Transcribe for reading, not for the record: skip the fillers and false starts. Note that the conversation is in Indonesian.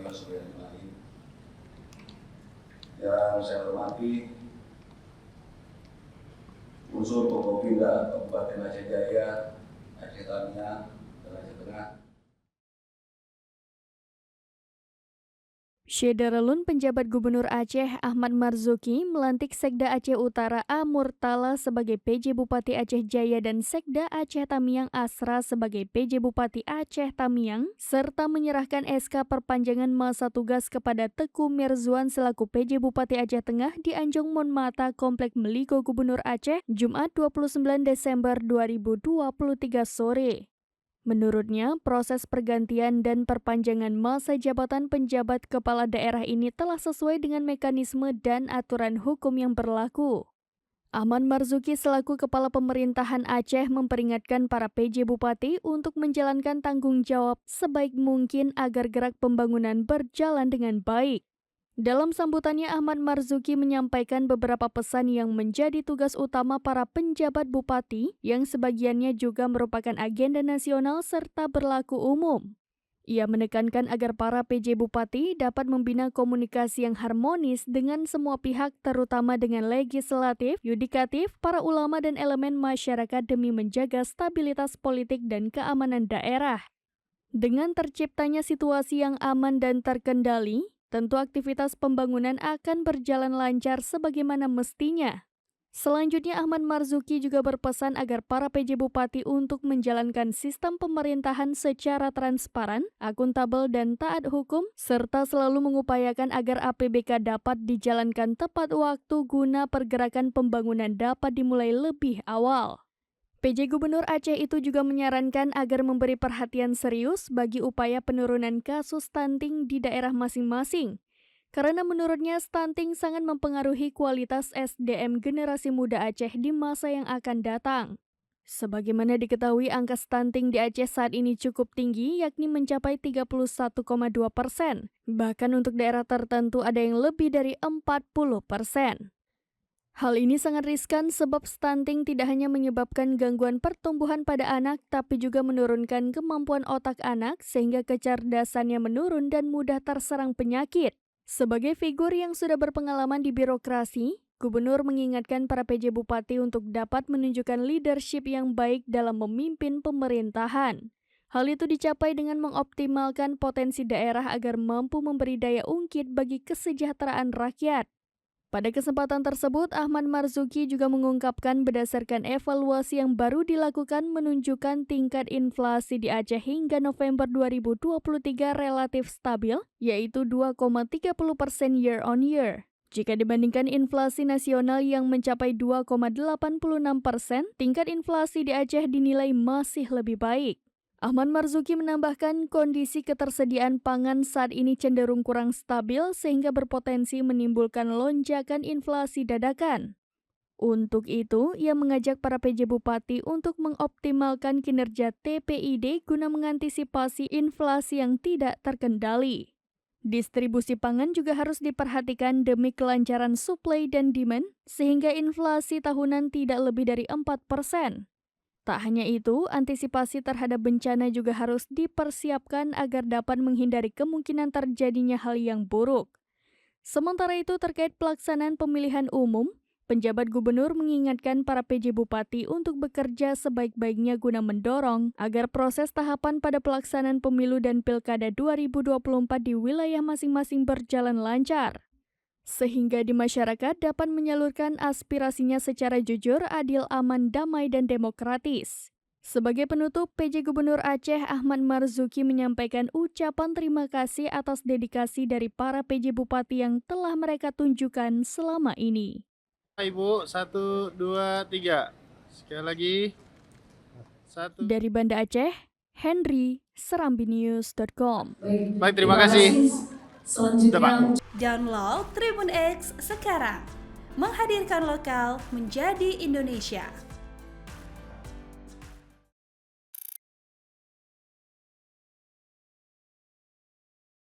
Baswedan kemarin. Yang saya hormati unsur Forkopimda Kabupaten Aceh Jaya, Aceh Tamiang, dan Aceh Tengah. Syederalun penjabat Gubernur Aceh Ahmad Marzuki melantik Sekda Aceh Utara A. Murtala sebagai PJ Bupati Aceh Jaya dan Sekda Aceh Tamiang Asra sebagai PJ Bupati Aceh Tamiang, serta menyerahkan SK perpanjangan masa tugas kepada Teku Mirzuan selaku PJ Bupati Aceh Tengah di Anjong Monmata Komplek Meligo Gubernur Aceh, Jumat 29 Desember 2023 sore. Menurutnya, proses pergantian dan perpanjangan masa jabatan penjabat kepala daerah ini telah sesuai dengan mekanisme dan aturan hukum yang berlaku. Ahmad Marzuki selaku Kepala Pemerintahan Aceh memperingatkan para PJ Bupati untuk menjalankan tanggung jawab sebaik mungkin agar gerak pembangunan berjalan dengan baik. Dalam sambutannya, Ahmad Marzuki menyampaikan beberapa pesan yang menjadi tugas utama para penjabat bupati yang sebagiannya juga merupakan agenda nasional serta berlaku umum. Ia menekankan agar para PJ Bupati dapat membina komunikasi yang harmonis dengan semua pihak terutama dengan legislatif, yudikatif, para ulama dan elemen masyarakat demi menjaga stabilitas politik dan keamanan daerah. Dengan terciptanya situasi yang aman dan terkendali, tentu aktivitas pembangunan akan berjalan lancar sebagaimana mestinya. Selanjutnya, Ahmad Marzuki juga berpesan agar para PJ Bupati untuk menjalankan sistem pemerintahan secara transparan, akuntabel, dan taat hukum, serta selalu mengupayakan agar APBK dapat dijalankan tepat waktu guna pergerakan pembangunan dapat dimulai lebih awal. PJ Gubernur Aceh itu juga menyarankan agar memberi perhatian serius bagi upaya penurunan kasus stunting di daerah masing-masing. Karena menurutnya stunting sangat mempengaruhi kualitas SDM generasi muda Aceh di masa yang akan datang. Sebagaimana diketahui, angka stunting di Aceh saat ini cukup tinggi, yakni mencapai 31,2%. Bahkan untuk daerah tertentu ada yang lebih dari 40%. Hal ini sangat riskan sebab stunting tidak hanya menyebabkan gangguan pertumbuhan pada anak, tapi juga menurunkan kemampuan otak anak sehingga kecerdasannya menurun dan mudah terserang penyakit. Sebagai figur yang sudah berpengalaman di birokrasi, Gubernur mengingatkan para PJ Bupati untuk dapat menunjukkan leadership yang baik dalam memimpin pemerintahan. Hal itu dicapai dengan mengoptimalkan potensi daerah agar mampu memberi daya ungkit bagi kesejahteraan rakyat. Pada kesempatan tersebut, Ahmad Marzuki juga mengungkapkan berdasarkan evaluasi yang baru dilakukan menunjukkan tingkat inflasi di Aceh hingga November 2023 relatif stabil, yaitu 2,30% year on year. Jika dibandingkan inflasi nasional yang mencapai 2,86%, tingkat inflasi di Aceh dinilai masih lebih baik. Ahmad Marzuki menambahkan kondisi ketersediaan pangan saat ini cenderung kurang stabil sehingga berpotensi menimbulkan lonjakan inflasi dadakan. Untuk itu, ia mengajak para PJ Bupati untuk mengoptimalkan kinerja TPID guna mengantisipasi inflasi yang tidak terkendali. Distribusi pangan juga harus diperhatikan demi kelancaran suplai dan demand sehingga inflasi tahunan tidak lebih dari 4%. Tak hanya itu, antisipasi terhadap bencana juga harus dipersiapkan agar dapat menghindari kemungkinan terjadinya hal yang buruk. Sementara itu, terkait pelaksanaan pemilihan umum, penjabat gubernur mengingatkan para PJ Bupati untuk bekerja sebaik-baiknya guna mendorong agar proses tahapan pada pelaksanaan pemilu dan pilkada 2024 di wilayah masing-masing berjalan lancar, sehingga di masyarakat dapat menyalurkan aspirasinya secara jujur, adil, aman, damai, dan demokratis. Sebagai penutup, PJ Gubernur Aceh Ahmad Marzuki menyampaikan ucapan terima kasih atas dedikasi dari para PJ Bupati yang telah mereka tunjukkan selama ini. Ibu, 1, 2, 3. Sekali lagi. 1. Dari Banda Aceh, Henry, serambinews.com. Baik, terima kasih. Selanjutnya, download Tribun X sekarang. Menghadirkan lokal menjadi Indonesia.